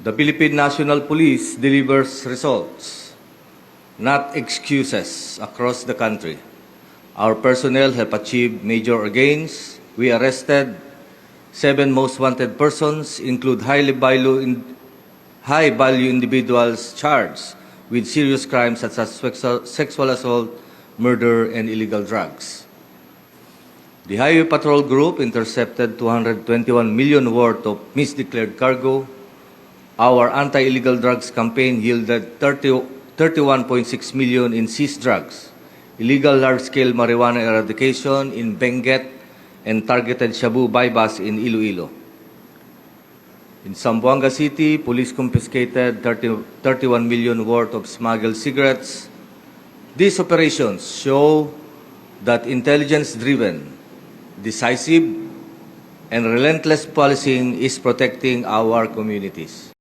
The Philippine National Police delivers results, not excuses, across the country. Our personnel have achieved major gains. We arrested 7 most wanted persons, include high-value individuals charged with serious crimes such as sexual assault, murder, and illegal drugs. The Highway Patrol Group intercepted 221 million worth of misdeclared cargo. Our anti-illegal drugs campaign yielded 31.6 million in seized drugs, illegal large-scale marijuana eradication in Benguet, and targeted Shabu bypass in Iloilo. In Zamboanga City, police confiscated 31 million worth of smuggled cigarettes. These operations show that intelligence-driven, decisive, and relentless policing is protecting our communities.